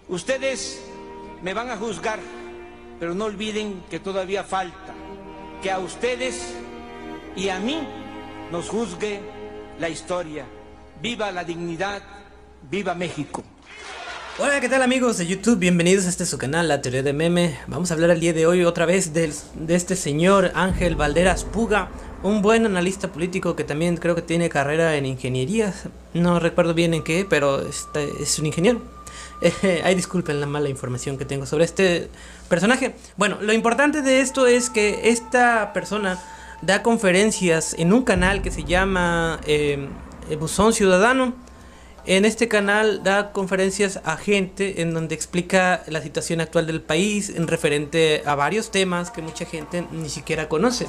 Ustedes me van a juzgar, pero no olviden que todavía falta que a ustedes y a mí nos juzgue la historia. ¡Viva la dignidad! ¡Viva México! Hola, ¿qué tal amigos de YouTube? Bienvenidos a este su canal, La Teoría de Meme. Vamos a hablar el día de hoy otra vez de este señor Ángel Valderas Puga, un buen analista político que también creo que tiene carrera en ingeniería. No recuerdo bien en qué, pero es un ingeniero. Ay, disculpen la mala información que tengo sobre este personaje. Bueno, lo importante de esto es que esta persona da conferencias en un canal que se llama Buzón Ciudadano. En este canal da conferencias a gente en donde explica la situación actual del país en referente a varios temas que mucha gente ni siquiera conoce.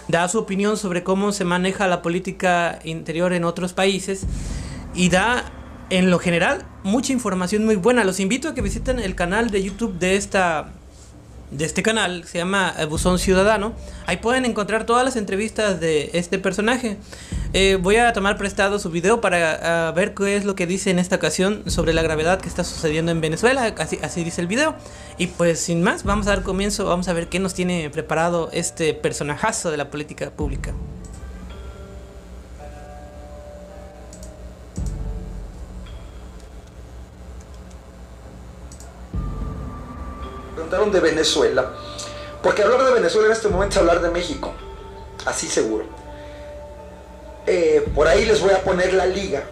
Da su opinión sobre cómo se maneja la política interior en otros países y da, en lo general, mucha información muy buena. Los invito a que visiten el canal de YouTube de este canal, se llama Buzón Ciudadano. Ahí pueden encontrar todas las entrevistas de este personaje. Voy a tomar prestado su video para ver qué es lo que dice en esta ocasión sobre la gravedad que está sucediendo en Venezuela. Así dice el video. Y pues sin más, vamos a dar comienzo. Vamos a ver qué nos tiene preparado este personajazo de la política pública. Preguntaron de Venezuela, porque hablar de Venezuela en este momento es hablar de México, así seguro. Por ahí les voy a poner la liga,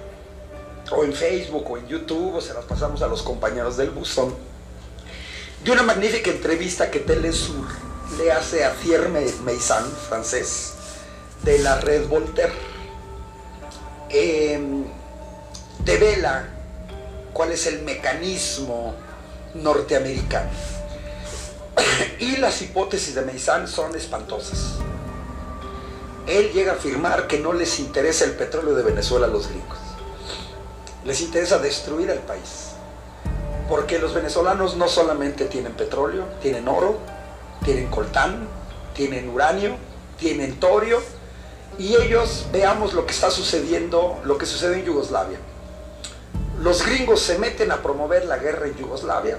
o en Facebook o en YouTube, o se las pasamos a los compañeros del buzón, de una magnífica entrevista que Telesur le hace a Thierry Meyssan, francés, de la red Voltaire. Devela cuál es el mecanismo norteamericano. Y las hipótesis de Meyssan son espantosas. Él llega a afirmar que no les interesa el petróleo de Venezuela a los gringos. Les interesa destruir el país. Porque los venezolanos no solamente tienen petróleo, tienen oro, tienen coltán, tienen uranio, tienen torio. Y ellos, veamos lo que está sucediendo, lo que sucede en Yugoslavia. Los gringos se meten a promover la guerra en Yugoslavia.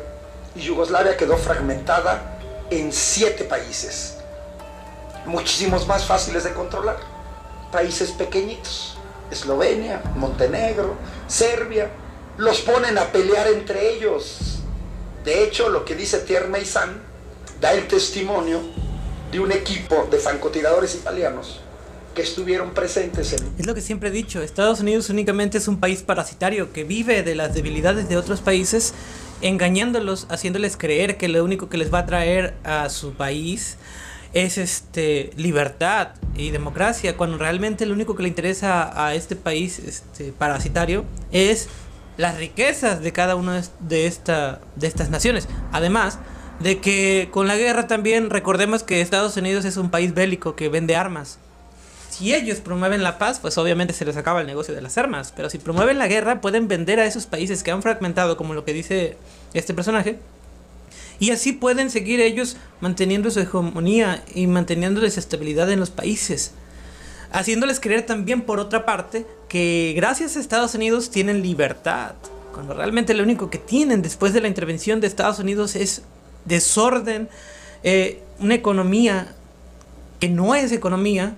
Y Yugoslavia quedó fragmentada en 7 países, muchísimos más fáciles de controlar, países pequeñitos, Eslovenia, Montenegro, Serbia, los ponen a pelear entre ellos. De hecho, lo que dice Thierry Meyssan da el testimonio de un equipo de francotiradores italianos que estuvieron presentes en... Es lo que siempre he dicho, Estados Unidos únicamente es un país parasitario que vive de las debilidades de otros países, engañándolos, haciéndoles creer que lo único que les va a traer a su país es libertad y democracia, cuando realmente lo único que le interesa a este país parasitario es las riquezas de cada una de estas naciones. Además de que con la guerra también recordemos que Estados Unidos es un país bélico que vende armas. Si ellos promueven la paz, pues obviamente se les acaba el negocio de las armas. Pero si promueven la guerra, pueden vender a esos países que han fragmentado, como lo que dice este personaje. Y así pueden seguir ellos manteniendo su hegemonía y manteniendo desestabilidad en los países. Haciéndoles creer también, por otra parte, que gracias a Estados Unidos tienen libertad. Cuando realmente lo único que tienen después de la intervención de Estados Unidos es desorden, una economía que no es economía.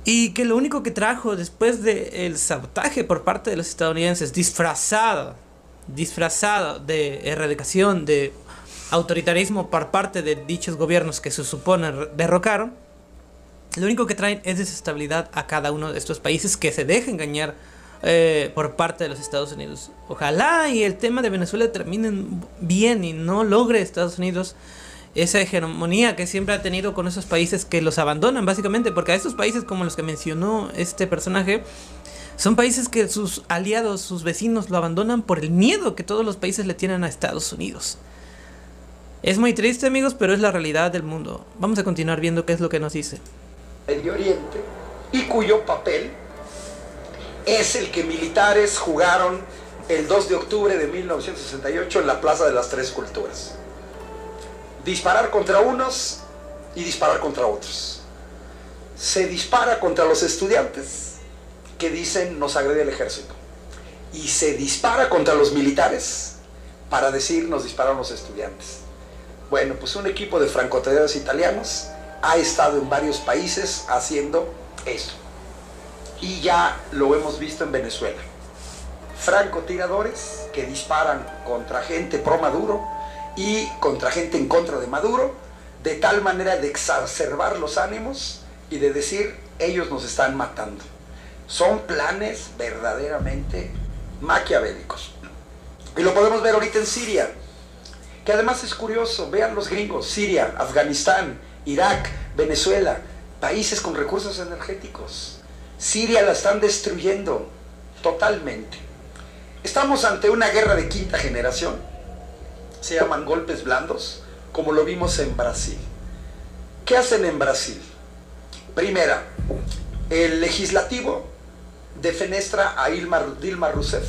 Y que lo único que trajo después del sabotaje por parte de los estadounidenses, disfrazado de erradicación, de autoritarismo por parte de dichos gobiernos que se supone derrocaron, lo único que traen es desestabilidad a cada uno de estos países que se deja engañar por parte de los Estados Unidos. Ojalá y el tema de Venezuela termine bien y no logre Estados Unidos esa hegemonía que siempre ha tenido con esos países que los abandonan básicamente, porque a estos países como los que mencionó este personaje son países que sus aliados, sus vecinos lo abandonan por el miedo que todos los países le tienen a Estados Unidos. Es muy triste, amigos, pero es la realidad del mundo. Vamos a continuar viendo qué es lo que nos dice. Medio Oriente, y cuyo papel es el que militares jugaron el 2 de octubre de 1968 en la Plaza de las Tres Culturas. Disparar contra unos y disparar contra otros. Se dispara contra los estudiantes que dicen nos agrede el ejército. Y se dispara contra los militares para decir nos dispararon los estudiantes. Bueno, pues un equipo de francotiradores italianos ha estado en varios países haciendo eso. Y ya lo hemos visto en Venezuela. Francotiradores que disparan contra gente pro Maduro y contra gente en contra de Maduro, de tal manera de exacerbar los ánimos y de decir, ellos nos están matando. Son planes verdaderamente maquiavélicos. Y lo podemos ver ahorita en Siria, que además es curioso, vean los gringos, Siria, Afganistán, Irak, Venezuela, países con recursos energéticos. Siria la están destruyendo totalmente. Estamos ante una guerra de quinta generación, se llaman golpes blandos, como lo vimos en Brasil. ¿Qué hacen en Brasil? Primera, el legislativo defenestra a Dilma Rousseff,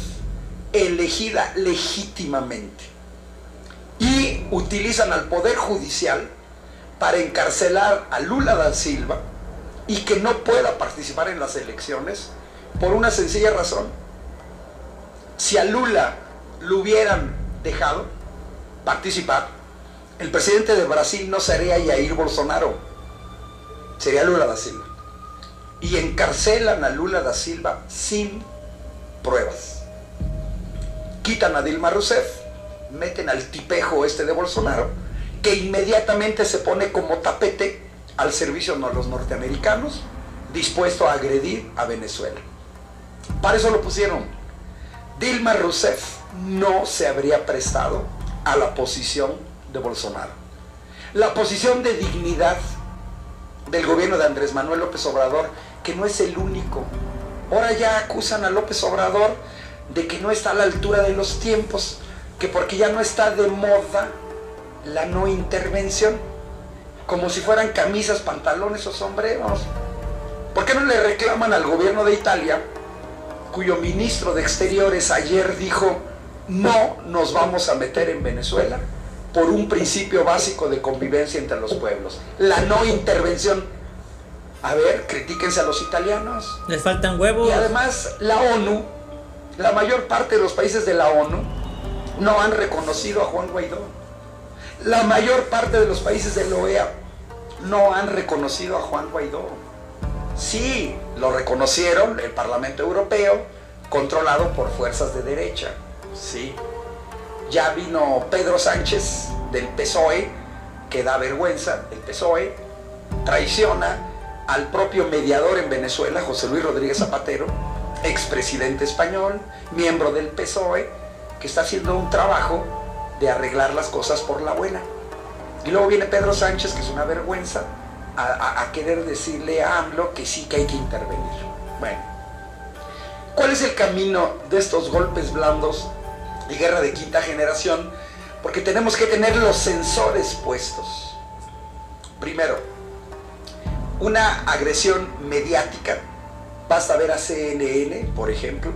elegida legítimamente, y utilizan al Poder Judicial para encarcelar a Lula da Silva y que no pueda participar en las elecciones por una sencilla razón. Si a Lula lo hubieran dejado participar, el presidente de Brasil no sería Jair Bolsonaro, sería Lula da Silva. Y encarcelan a Lula da Silva sin pruebas. Quitan a Dilma Rousseff, meten al tipejo este de Bolsonaro, que inmediatamente se pone como tapete al servicio de los norteamericanos, dispuesto a agredir a Venezuela. Para eso lo pusieron. Dilma Rousseff no se habría prestado a la posición de Bolsonaro. La posición de dignidad del gobierno de Andrés Manuel López Obrador, que no es el único. Ahora ya acusan a López Obrador de que no está a la altura de los tiempos, que porque ya no está de moda la no intervención, como si fueran camisas, pantalones o sombreros. ¿Por qué no le reclaman al gobierno de Italia, cuyo ministro de Exteriores ayer dijo, no nos vamos a meter en Venezuela por un principio básico de convivencia entre los pueblos, la no intervención? A ver, critíquense a los italianos. Les faltan huevos. Y además la ONU, la mayor parte de los países de la ONU no han reconocido a Juan Guaidó. La mayor parte de los países de la OEA no han reconocido a Juan Guaidó. Sí, lo reconocieron el Parlamento Europeo, controlado por fuerzas de derecha. Sí. Ya vino Pedro Sánchez del PSOE, que da vergüenza. El PSOE traiciona al propio mediador en Venezuela, José Luis Rodríguez Zapatero, expresidente español, miembro del PSOE, que está haciendo un trabajo de arreglar las cosas por la buena. Y luego viene Pedro Sánchez, que es una vergüenza, a querer decirle a AMLO que sí, que hay que intervenir. Bueno, ¿cuál es el camino de estos golpes blandos y guerra de quinta generación? Porque tenemos que tener los sensores puestos. Primero, una agresión mediática. Basta ver a CNN, por ejemplo,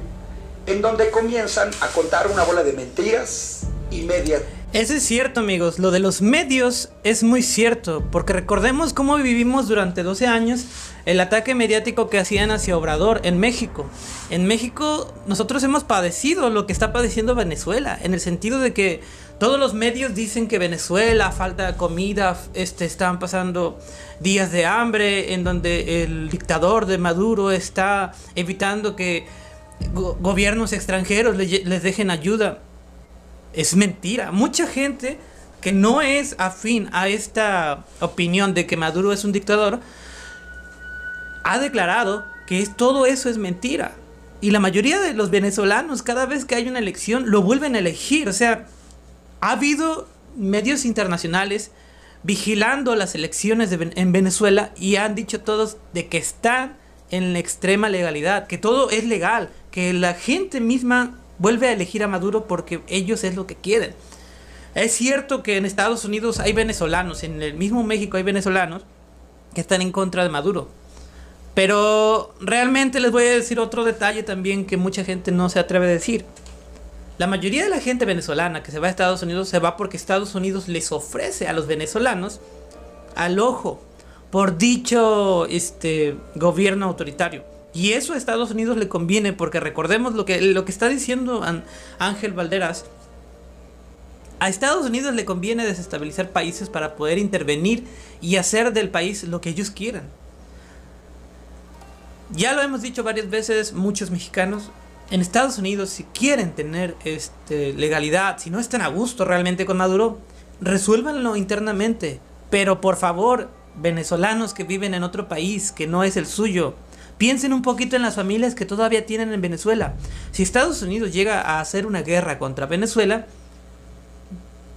en donde comienzan a contar una bola de mentiras y media. Eso es cierto, amigos. Lo de los medios es muy cierto, porque recordemos cómo vivimos durante 12 años el ataque mediático que hacían hacia Obrador en México. En México nosotros hemos padecido lo que está padeciendo Venezuela, en el sentido de que todos los medios dicen que Venezuela falta de comida, están pasando días de hambre, en donde el dictador de Maduro está evitando que gobiernos extranjeros les dejen ayuda. Es mentira. Mucha gente que no es afín a esta opinión de que Maduro es un dictador ha declarado que todo eso es mentira. Y la mayoría de los venezolanos, cada vez que hay una elección, lo vuelven a elegir. O sea, ha habido medios internacionales vigilando las elecciones en Venezuela y han dicho todos de que están en la extrema legalidad, que todo es legal, que la gente misma vuelve a elegir a Maduro porque ellos es lo que quieren. Es cierto que en Estados Unidos hay venezolanos, en el mismo México hay venezolanos que están en contra de Maduro. Pero realmente les voy a decir otro detalle también que mucha gente no se atreve a decir. La mayoría de la gente venezolana que se va a Estados Unidos se va porque Estados Unidos les ofrece a los venezolanos alojo por dicho gobierno autoritario. Y eso a Estados Unidos le conviene, porque recordemos lo que está diciendo Ángel Valderas, A Estados Unidos le conviene desestabilizar países para poder intervenir y hacer del país lo que ellos quieran. Ya lo hemos dicho varias veces, muchos mexicanos, en Estados Unidos, si quieren tener legalidad, si no están a gusto realmente con Maduro, resuélvanlo internamente. Pero por favor, venezolanos que viven en otro país que no es el suyo, piensen un poquito en las familias que todavía tienen en Venezuela. Si Estados Unidos llega a hacer una guerra contra Venezuela,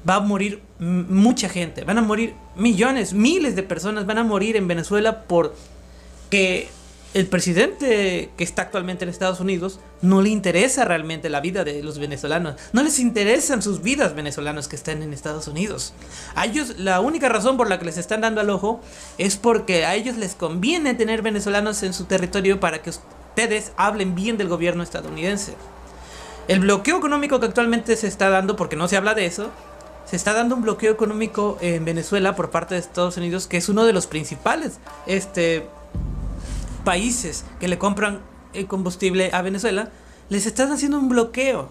va a morir mucha gente, van a morir millones, miles de personas van a morir en Venezuela porque el presidente que está actualmente en Estados Unidos no le interesa realmente la vida de los venezolanos, no les interesan sus vidas venezolanos que están en Estados Unidos. A ellos la única razón por la que les están dando al ojo es porque a ellos les conviene tener venezolanos en su territorio para que ustedes hablen bien del gobierno estadounidense. El bloqueo económico que actualmente se está dando, porque no se habla de eso, se está dando un bloqueo económico en Venezuela por parte de Estados Unidos, que es uno de los principales países que le compran el combustible a Venezuela. Les están haciendo un bloqueo.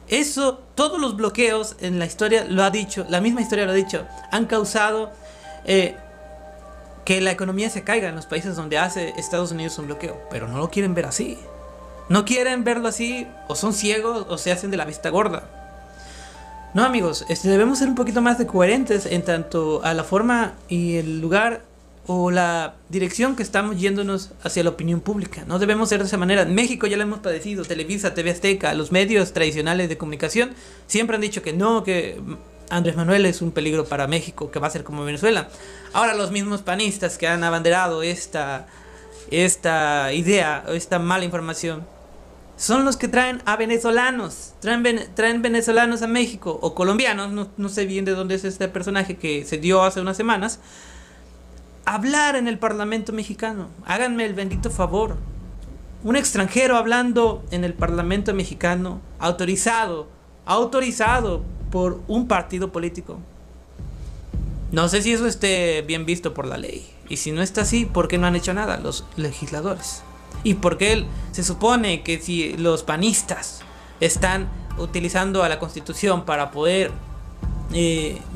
Eso, todos los bloqueos en la historia lo ha dicho, la misma historia lo ha dicho, han causado que la economía se caiga en los países donde hace Estados Unidos un bloqueo. Pero no lo quieren ver así. No quieren verlo así, o son ciegos o se hacen de la vista gorda. No, amigos, debemos ser un poquito más de coherentes en tanto a la forma y el lugar o la dirección que estamos yéndonos hacia la opinión pública. No debemos ser de esa manera. En México ya lo hemos padecido. Televisa, TV Azteca, los medios tradicionales de comunicación siempre han dicho que no, que Andrés Manuel es un peligro para México, que va a ser como Venezuela. Ahora los mismos panistas que han abanderado esta idea, esta mala información, son los que traen a venezolanos, traen venezolanos a México, o colombianos, no sé bien de dónde es este personaje que se dio hace unas semanas, a hablar en el Parlamento mexicano. Háganme el bendito favor. Un extranjero hablando en el Parlamento mexicano, autorizado por un partido político. No sé si eso esté bien visto por la ley. Y si no está así, ¿por qué no han hecho nada los legisladores? Y porque se supone que si los panistas están utilizando a la Constitución para poder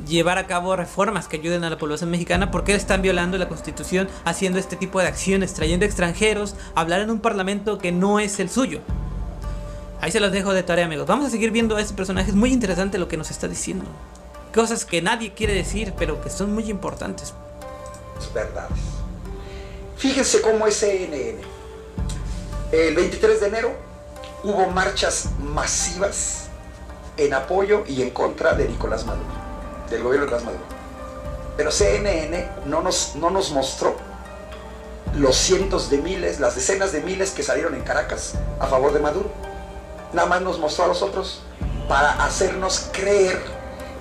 llevar a cabo reformas que ayuden a la población mexicana, ¿por qué están violando la Constitución haciendo este tipo de acciones, trayendo extranjeros a hablar en un parlamento que no es el suyo? Ahí se los dejo de tarea, amigos. Vamos a seguir viendo a este personaje. Es muy interesante lo que nos está diciendo. Cosas que nadie quiere decir, pero que son muy importantes. Verdades. Fíjense cómo es CNN. El 23 de enero hubo marchas masivas en apoyo y en contra de Nicolás Maduro, del gobierno de Nicolás Maduro. Pero CNN no nos mostró los cientos de miles, las decenas de miles que salieron en Caracas a favor de Maduro. Nada más nos mostró a nosotros para hacernos creer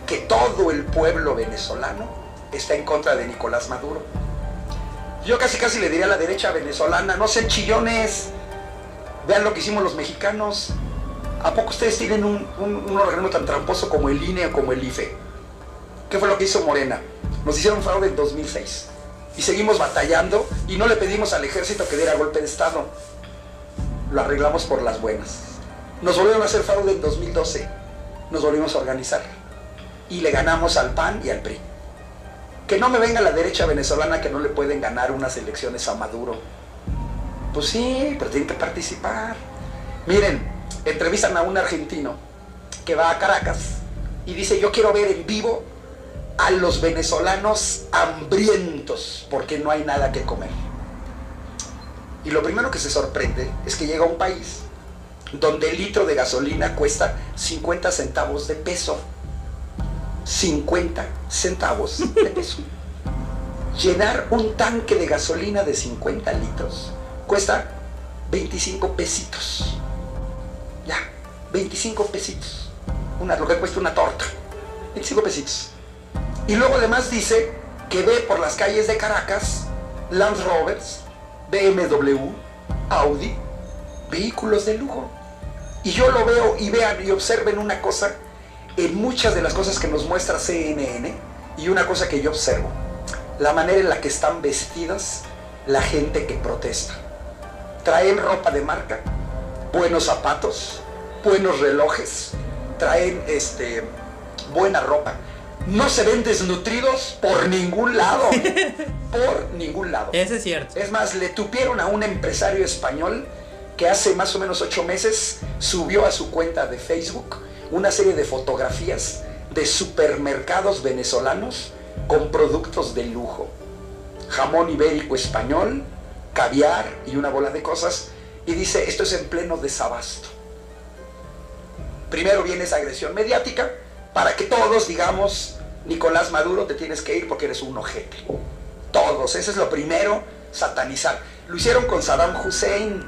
que todo el pueblo venezolano está en contra de Nicolás Maduro. Yo casi le diría a la derecha venezolana: no sean chillones. Vean lo que hicimos los mexicanos. ¿A poco ustedes tienen un organismo tan tramposo como el INE o como el IFE? ¿Qué fue lo que hizo Morena? Nos hicieron fraude en 2006. Y seguimos batallando y no le pedimos al ejército que diera golpe de estado. Lo arreglamos por las buenas. Nos volvieron a hacer fraude en 2012. Nos volvimos a organizar. Y le ganamos al PAN y al PRI. Que no me venga la derecha venezolana que no le pueden ganar unas elecciones a Maduro. Pues sí, pero tienen que participar. Miren, entrevistan a un argentino que va a Caracas y dice: yo quiero ver en vivo a los venezolanos hambrientos porque no hay nada que comer. Y lo primero que se sorprende es que llega a un país donde el litro de gasolina cuesta 50 centavos de peso. 50 centavos de peso. Llenar un tanque de gasolina de 50 litros cuesta 25 pesitos. Ya, 25 pesitos. Lo que cuesta una torta. 25 pesitos. Y luego además dice que ve por las calles de Caracas Land Rovers, BMW, Audi, vehículos de lujo. Y yo lo veo y vean y observen una cosa en muchas de las cosas que nos muestra CNN, y una cosa que yo observo: la manera en la que están vestidas la gente que protesta. Traen ropa de marca, buenos zapatos, buenos relojes, traen buena ropa. No se ven desnutridos por ningún lado. Por ningún lado. Eso es cierto. Es más, le tupieron a un empresario español que hace más o menos 8 meses subió a su cuenta de Facebook una serie de fotografías de supermercados venezolanos con productos de lujo. Jamón ibérico español, caviar y una bola de cosas. Y dice, esto es en pleno desabasto. Primero viene esa agresión mediática para que todos digamos, Nicolás Maduro, te tienes que ir porque eres un ojete. Todos, ese es lo primero, satanizar. Lo hicieron con Saddam Hussein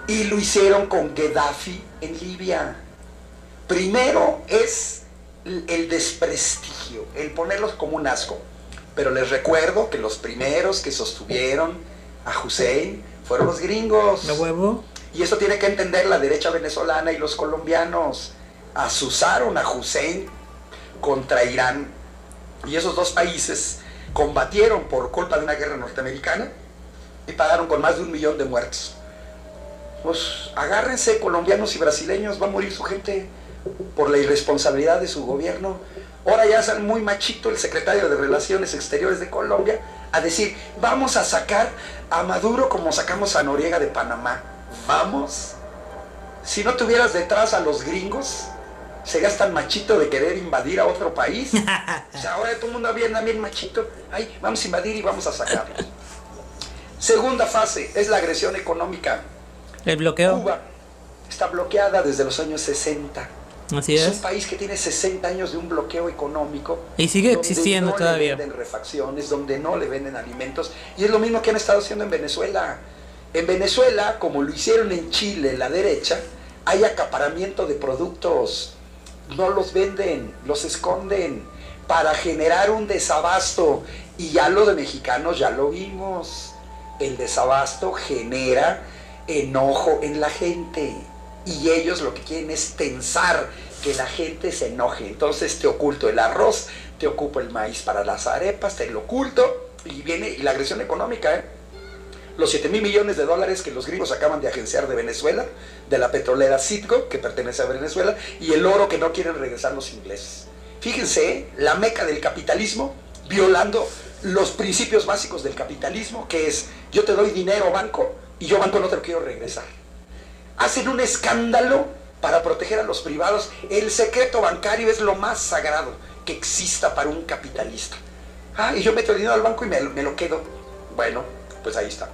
y lo hicieron con Gaddafi en Libia. Primero es el desprestigio, el ponerlos como un asco. Pero les recuerdo que los primeros que sostuvieron a Hussein fueron los gringos. ¿De huevo? Y esto tiene que entender la derecha venezolana y los colombianos. Asusaron a Hussein contra Irán. Y esos dos países combatieron por culpa de una guerra norteamericana y pagaron con más de 1 millón de muertos. Pues agárrense, colombianos y brasileños, va a morir su gente por la irresponsabilidad de su gobierno. Ahora ya sale muy machito el secretario de Relaciones Exteriores de Colombia a decir, vamos a sacar a Maduro como sacamos a Noriega de Panamá. ¿Vamos? Si no tuvieras detrás a los gringos, ¿serías tan machito de querer invadir a otro país? O sea, ahora todo el mundo viene bien machito. Ay, vamos a invadir y vamos a sacarlos. Segunda fase es la agresión económica. El bloqueo. Cuba está bloqueada desde los años 60. Así Es es. un país que tiene 60 años de un bloqueo económico. Y sigue donde existiendo no todavía. le venden refacciones, donde no le venden alimentos. Y es lo mismo que han estado haciendo en Venezuela. En Venezuela, como lo hicieron en Chile, la derecha, hay acaparamiento de productos. No los venden, los esconden para generar un desabasto. Y ya lo de mexicanos ya lo vimos. El desabasto genera enojo en la gente. Y ellos lo que quieren es tensar que la gente se enoje. Entonces te oculto el arroz, te ocupo el maíz para las arepas, te lo oculto. Y viene la agresión económica, Los 7,000 millones de dólares que los gringos acaban de agenciar de Venezuela, de la petrolera Citgo, que pertenece a Venezuela, y el oro que no quieren regresar los ingleses. Fíjense, la meca del capitalismo, violando los principios básicos del capitalismo, que es, yo te doy dinero, banco, y yo, banco, no te lo quiero regresar. Hacen un escándalo para proteger a los privados. El secreto bancario es lo más sagrado que exista para un capitalista. Y yo meto el dinero al banco y me lo quedo. Bueno, pues ahí está.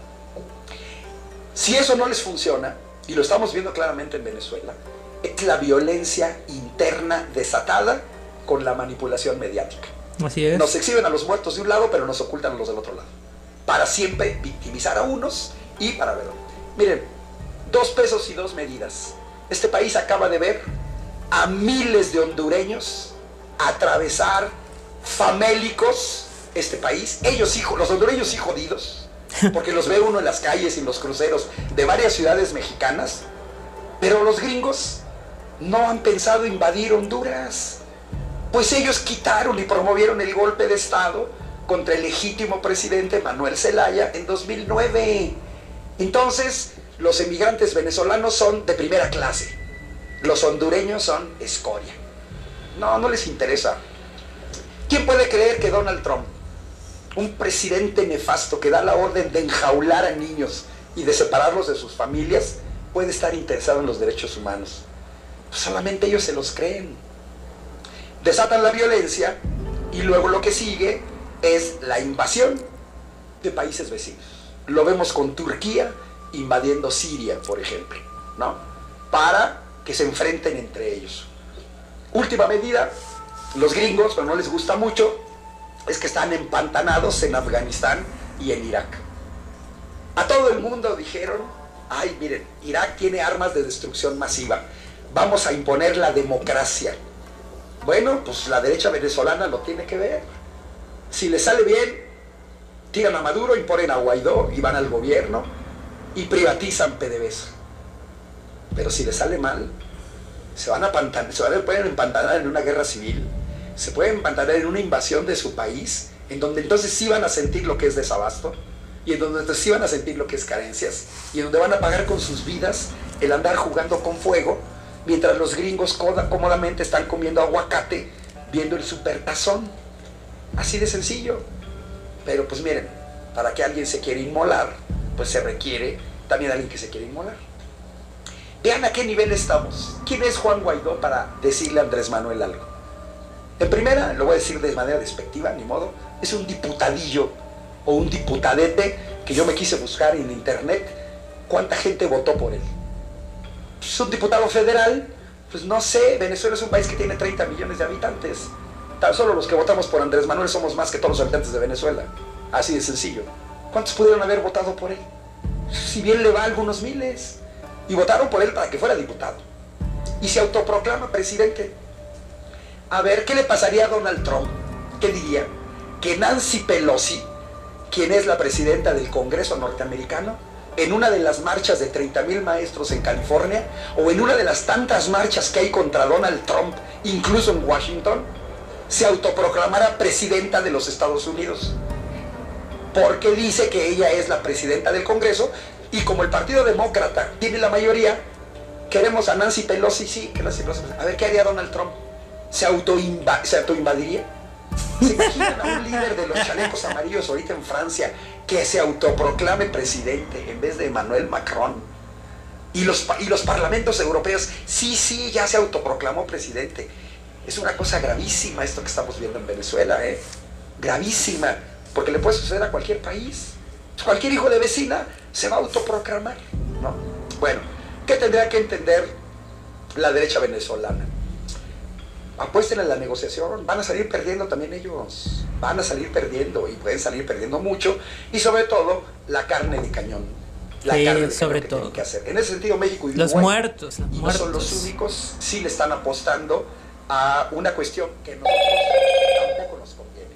Si eso no les funciona, y lo estamos viendo claramente en Venezuela, es la violencia interna desatada con la manipulación mediática. Así es. Nos exhiben a los muertos de un lado, pero nos ocultan a los del otro lado. Para siempre victimizar a unos y para ver. Miren, 2 pesos y 2 medidas. Este país acaba de ver a miles de hondureños atravesar famélicos este país. Ellos, los hondureños sí jodidos, porque los ve uno en las calles y en los cruceros de varias ciudades mexicanas. Pero los gringos no han pensado invadir Honduras. Pues ellos quitaron y promovieron el golpe de Estado contra el legítimo presidente Manuel Zelaya en 2009. Entonces, los emigrantes venezolanos son de primera clase. Los hondureños son escoria. No les interesa. ¿Quién puede creer que Donald Trump, un presidente nefasto que da la orden de enjaular a niños y de separarlos de sus familias, puede estar interesado en los derechos humanos? Pues solamente ellos se los creen. Desatan la violencia y luego lo que sigue es la invasión de países vecinos. Lo vemos con Turquía invadiendo Siria, por ejemplo, ¿no? Para que se enfrenten entre ellos. Última medida, los gringos, pero no les gusta mucho, es que están empantanados en Afganistán y en Irak. A todo el mundo dijeron, ay, miren, Irak tiene armas de destrucción masiva, vamos a imponer la democracia. Bueno, pues la derecha venezolana lo tiene que ver. Si les sale bien, tiran a Maduro, imponen a Guaidó y van al gobierno y privatizan PDVSA. Pero si les sale mal, se pueden empantanar en una guerra civil, se pueden empantanar en una invasión de su país, en donde entonces sí van a sentir lo que es desabasto, y en donde entonces sí van a sentir lo que es carencias, y en donde van a pagar con sus vidas el andar jugando con fuego, mientras los gringos cómodamente están comiendo aguacate viendo el supertazón. Así de sencillo. Pero pues miren, para que alguien se quiera inmolar, pues se requiere también alguien que se quiera inmolar. Vean a qué nivel estamos. ¿Quién es Juan Guaidó para decirle a Andrés Manuel algo? En primera, lo voy a decir de manera despectiva, ni modo, es un diputadillo o un diputadete que yo me quise buscar en internet cuánta gente votó por él. Es un diputado federal, pues no sé, Venezuela es un país que tiene 30 millones de habitantes. Tan solo los que votamos por Andrés Manuel somos más que todos los habitantes de Venezuela. Así de sencillo. ¿Cuántos pudieron haber votado por él? Si bien le va a algunos miles. Y votaron por él para que fuera diputado. Y se autoproclama presidente. A ver, ¿qué le pasaría a Donald Trump? ¿Qué diría? Que Nancy Pelosi, quien es la presidenta del Congreso norteamericano, en una de las marchas de 30,000 maestros en California, o en una de las tantas marchas que hay contra Donald Trump, incluso en Washington, se autoproclamara presidenta de los Estados Unidos. Porque dice que ella es la presidenta del Congreso, y como el Partido Demócrata tiene la mayoría, queremos a Nancy Pelosi, sí, que Nancy Pelosi. A ver, ¿qué haría Donald Trump? ¿Se autoinvadiría? ¿Se imaginan a un líder de los chalecos amarillos ahorita en Francia que se autoproclame presidente en vez de Emmanuel Macron? Y los parlamentos europeos, sí, ya se autoproclamó presidente. Es una cosa gravísima esto que estamos viendo en Venezuela, gravísima, porque le puede suceder a cualquier país. Cualquier hijo de vecina se va a autoproclamar, ¿no? Bueno, ¿qué tendrá que entender la derecha venezolana? Apuesten en la negociación, van a salir perdiendo también ellos, van a salir perdiendo y pueden salir perdiendo mucho, y sobre todo la carne de cañón, la sí, carne de sobre cañón que todo tienen que hacer. En ese sentido, México y los Uruguay, muertos, y no son los únicos, sí le están apostando a una cuestión que nosotros tampoco nos conviene.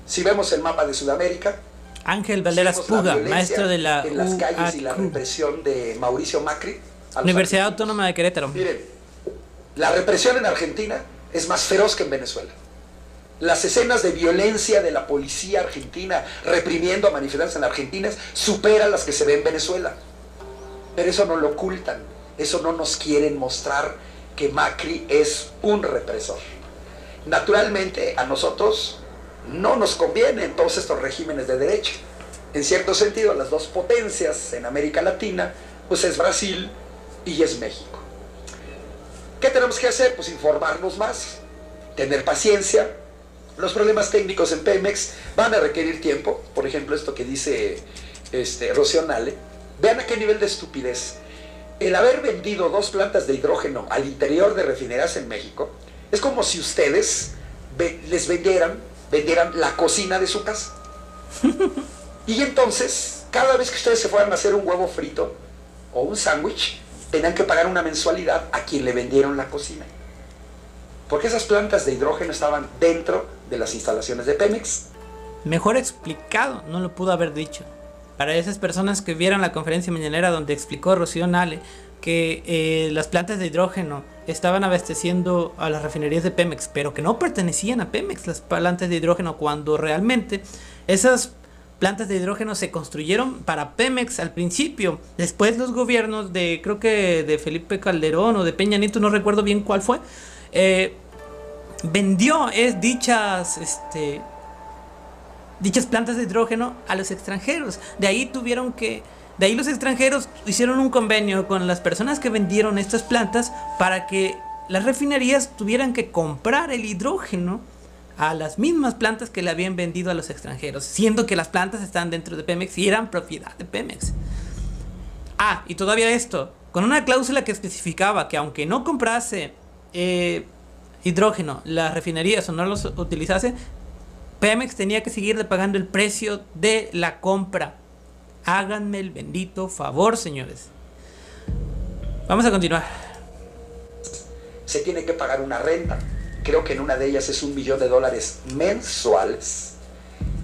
Si vemos el mapa de Sudamérica, Ángel Valderas Puga, maestro de la en las calles y la UAQ, represión de Mauricio Macri, Universidad Autónoma de Querétaro. Miren, la represión en Argentina es más feroz que en Venezuela. Las escenas de violencia de la policía argentina reprimiendo a manifestantes en Argentina superan las que se ven en Venezuela. Pero eso no lo ocultan, eso no nos quieren mostrar, que Macri es un represor. Naturalmente a nosotros no nos convienen todos estos regímenes de derecha. En cierto sentido, las dos potencias en América Latina, pues es Brasil y es México. ¿Qué tenemos que hacer? Pues informarnos más, tener paciencia. Los problemas técnicos en Pemex van a requerir tiempo. Por ejemplo, esto que dice Rocío Nale. Vean a qué nivel de estupidez. El haber vendido 2 plantas de hidrógeno al interior de refinerías en México es como si ustedes les vendieran la cocina de su casa. Y entonces, cada vez que ustedes se fueran a hacer un huevo frito o un sándwich, tenían que pagar una mensualidad a quien le vendieron la cocina. Porque esas plantas de hidrógeno estaban dentro de las instalaciones de Pemex. Mejor explicado, no lo pudo haber dicho. Para esas personas que vieron la conferencia mañanera donde explicó Rocío Nale que las plantas de hidrógeno estaban abasteciendo a las refinerías de Pemex, pero que no pertenecían a Pemex las plantas de hidrógeno, cuando realmente esas plantas de hidrógeno se construyeron para Pemex al principio. Después los gobiernos de, creo que de Felipe Calderón o de Peña Nieto, no recuerdo bien cuál fue, vendió dichas plantas de hidrógeno a los extranjeros. De ahí los extranjeros hicieron un convenio con las personas que vendieron estas plantas para que las refinerías tuvieran que comprar el hidrógeno a las mismas plantas que le habían vendido a los extranjeros, siendo que las plantas estaban dentro de Pemex y eran propiedad de Pemex. Y todavía esto, con una cláusula que especificaba que aunque no comprase hidrógeno las refinerías o no los utilizase, Pemex tenía que seguirle pagando el precio de la compra. Háganme el bendito favor, señores. Vamos a continuar. Se tiene que pagar una renta. Creo que en una de ellas es $1 millón mensuales.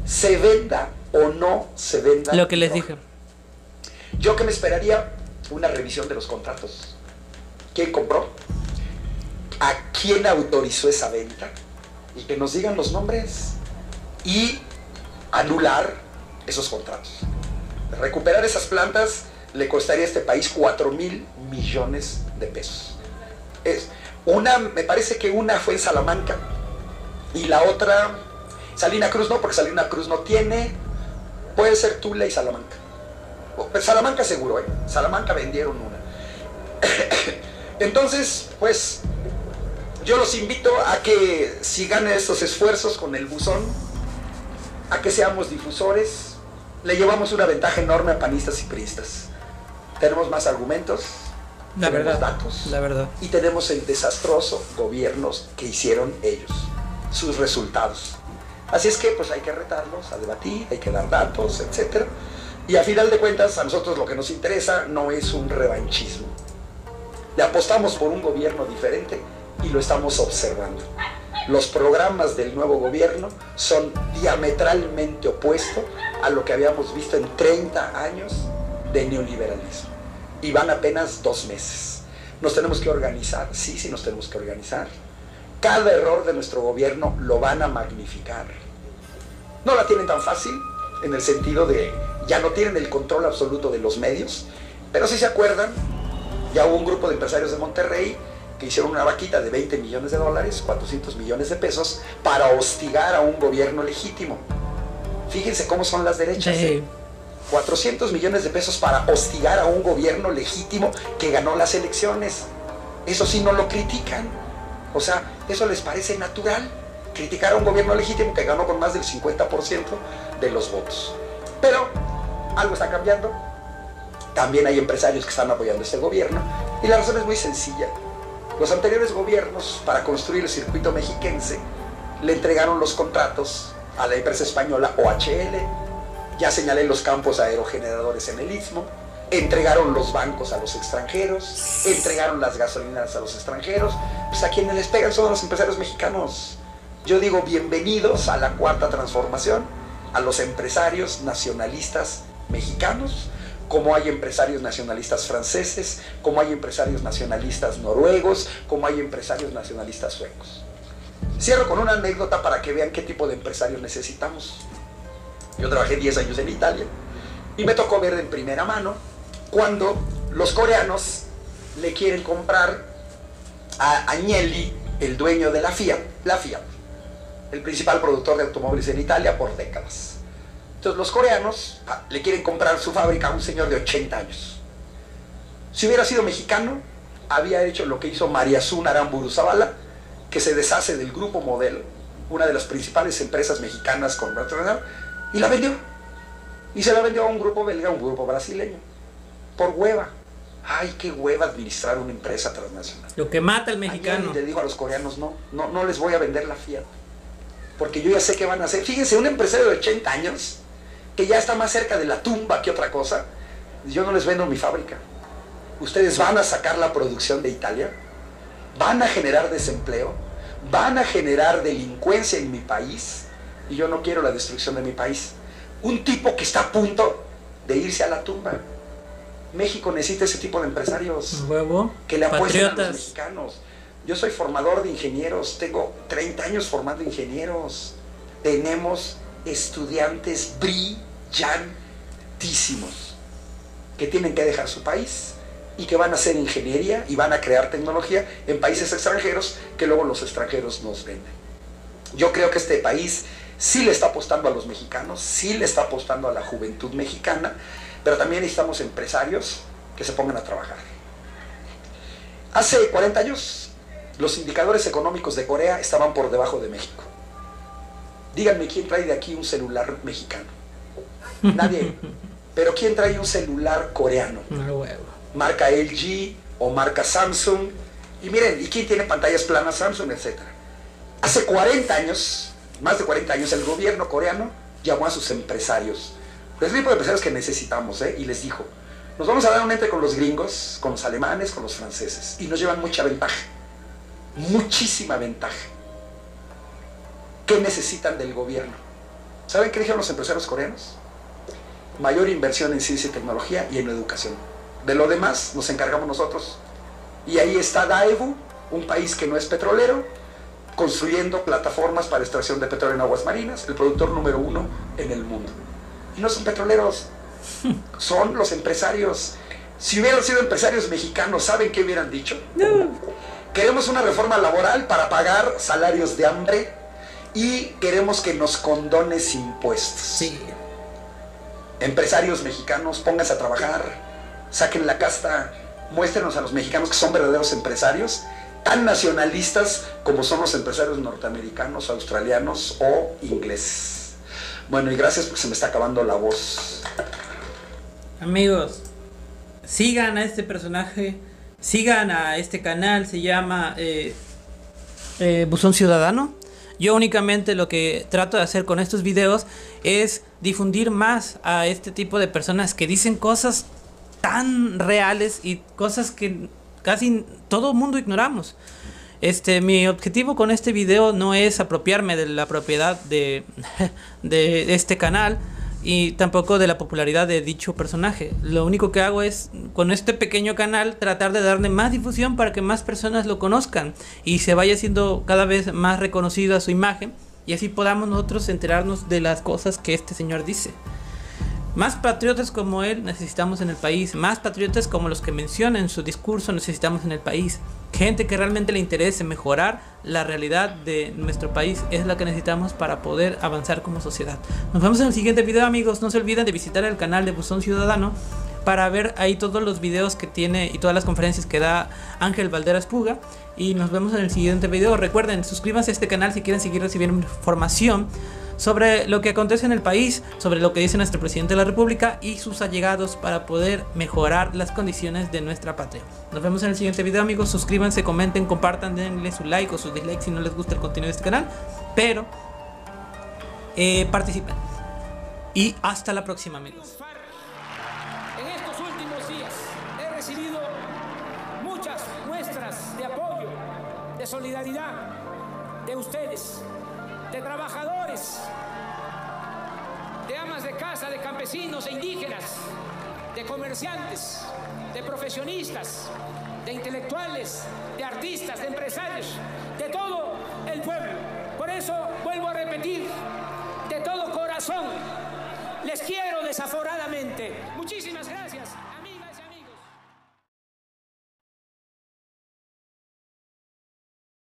Se venda o no se venda. Lo que les dije. Yo que me esperaría una revisión de los contratos. ¿Quién compró? ¿A quién autorizó esa venta? Y que nos digan los nombres. Y anular esos contratos. Recuperar esas plantas le costaría a este país 4,000 millones de pesos. Me parece que una fue en Salamanca Y la otra, Salina Cruz no, porque Salina Cruz no tiene, puede ser Tula y Salamanca. Salamanca seguro, Salamanca vendieron una. Entonces, pues, yo los invito a que sigan estos esfuerzos con el buzón, a que seamos difusores. Le llevamos una ventaja enorme a panistas y priistas. Tenemos más argumentos, tenemos datos, la verdad, y tenemos el desastroso gobiernos que hicieron ellos, sus resultados. Así es que pues hay que retarlos a debatir, hay que dar datos, etc. Y a final de cuentas a nosotros lo que nos interesa no es un revanchismo. Le apostamos por un gobierno diferente y lo estamos observando. Los programas del nuevo gobierno son diametralmente opuestos a lo que habíamos visto en 30 años de neoliberalismo. Y van apenas 2 meses. Nos tenemos que organizar, sí nos tenemos que organizar. Cada error de nuestro gobierno lo van a magnificar. No la tienen tan fácil, en el sentido de ya no tienen el control absoluto de los medios, pero si se acuerdan, ya hubo un grupo de empresarios de Monterrey que hicieron una vaquita de $20 millones, 400 millones de pesos, para hostigar a un gobierno legítimo. Fíjense cómo son las derechas. Sí. 400 millones de pesos para hostigar a un gobierno legítimo que ganó las elecciones. Eso sí no lo critican. O sea, eso les parece natural, criticar a un gobierno legítimo que ganó con más del 50% de los votos. Pero algo está cambiando. También hay empresarios que están apoyando este gobierno. Y la razón es muy sencilla. Los anteriores gobiernos, para construir el circuito mexiquense, le entregaron los contratos a la empresa española OHL. Ya señalé los campos aerogeneradores en el Istmo. Entregaron los bancos a los extranjeros, entregaron las gasolineras a los extranjeros. Pues a quienes les pegan son los empresarios mexicanos. Yo digo bienvenidos a la cuarta transformación, a los empresarios nacionalistas mexicanos, como hay empresarios nacionalistas franceses, como hay empresarios nacionalistas noruegos, como hay empresarios nacionalistas suecos. Cierro con una anécdota para que vean qué tipo de empresarios necesitamos. Yo trabajé 10 años en Italia y me tocó ver en primera mano cuando los coreanos le quieren comprar a Agnelli, el dueño de la Fiat, el principal productor de automóviles en Italia por décadas. Entonces los coreanos le quieren comprar su fábrica a un señor de 80 años. Si hubiera sido mexicano, había hecho lo que hizo Mariazún Aramburu Zavala, que se deshace del Grupo Modelo, una de las principales empresas mexicanas con y la vendió. Y se la vendió a un grupo belga, a un grupo brasileño, por hueva. Ay, qué hueva administrar una empresa transnacional. Lo que mata al mexicano. Y le digo a los coreanos, no les voy a vender la Fiat, porque yo ya sé qué van a hacer. Fíjense, un empresario de 80 años, que ya está más cerca de la tumba que otra cosa, yo no les vendo mi fábrica. Ustedes van a sacar la producción de Italia, van a generar desempleo, van a generar delincuencia en mi país, y yo no quiero la destrucción de mi país. Un tipo que está a punto de irse a la tumba. México necesita ese tipo de empresarios. Huevo. Que le apuesten Patriotas. a los mexicanos. Yo soy formador de ingenieros, tengo 30 años formando ingenieros. Tenemos estudiantes brillantísimos que tienen que dejar su país y que van a hacer ingeniería y van a crear tecnología en países extranjeros que luego los extranjeros nos venden. Yo creo que este país sí le está apostando a los mexicanos, sí le está apostando a la juventud mexicana, pero también necesitamos empresarios que se pongan a trabajar. Hace 40 años, los indicadores económicos de Corea estaban por debajo de México. Díganme quién trae de aquí un celular mexicano. Nadie. Pero ¿quién trae un celular coreano? No, huevo. Marca LG o marca Samsung. Y miren, ¿y quién tiene pantallas planas? Samsung, etcétera. Hace 40 años, más de 40 años, el gobierno coreano llamó a sus empresarios. Es el tipo de empresarios que necesitamos, y les dijo, nos vamos a dar un entre con los gringos, con los alemanes, con los franceses. Y nos llevan mucha ventaja. Muchísima ventaja. ¿Qué necesitan del gobierno? ¿Saben qué dijeron los empresarios coreanos? Mayor inversión en ciencia y tecnología y en educación. De lo demás nos encargamos nosotros. Y ahí está Daewoo, un país que no es petrolero, construyendo plataformas para extracción de petróleo en aguas marinas, el productor número 1 en el mundo. Y no son petroleros, son los empresarios. Si hubieran sido empresarios mexicanos, ¿saben qué hubieran dicho? Queremos una reforma laboral para pagar salarios de hambre y queremos que nos condones impuestos. Sí. Empresarios mexicanos, pónganse a trabajar, saquen la casta, muéstrenos a los mexicanos que son verdaderos empresarios, tan nacionalistas como son los empresarios norteamericanos, australianos o ingleses. Bueno, y gracias porque se me está acabando la voz. Amigos, sigan a este personaje, sigan a este canal, se llama Buzón Ciudadano. Yo únicamente lo que trato de hacer con estos videos es difundir más a este tipo de personas que dicen cosas tan reales y cosas que casi todo el mundo ignoramos. Mi objetivo con este video no es apropiarme de la propiedad de este canal y tampoco de la popularidad de dicho personaje. Lo único que hago es, con este pequeño canal, tratar de darle más difusión para que más personas lo conozcan y se vaya haciendo cada vez más reconocido a su imagen, y así podamos nosotros enterarnos de las cosas que este señor dice. Más patriotas como él necesitamos en el país, más patriotas como los que menciona en su discurso necesitamos en el país. Gente que realmente le interese mejorar la realidad de nuestro país es la que necesitamos para poder avanzar como sociedad. Nos vemos en el siguiente video, amigos. No se olviden de visitar el canal de Buzón Ciudadano para ver ahí todos los videos que tiene y todas las conferencias que da Ángel Valderas Puga. Y nos vemos en el siguiente video. Recuerden, suscríbanse a este canal si quieren seguir recibiendo información sobre lo que acontece en el país, sobre lo que dice nuestro presidente de la República y sus allegados para poder mejorar las condiciones de nuestra patria. Nos vemos en el siguiente video, amigos. Suscríbanse, comenten, compartan, denle su like o su dislike si no les gusta el contenido de este canal, pero participen. Y hasta la próxima, amigos. En estos últimos días he recibido muchas muestras de apoyo, de solidaridad de ustedes, de trabajadores, de amas de casa, de campesinos e indígenas, de comerciantes, de profesionistas, de intelectuales, de artistas, de empresarios, de todo el pueblo. Por eso vuelvo a repetir, de todo corazón, les quiero desaforadamente. Muchísimas gracias.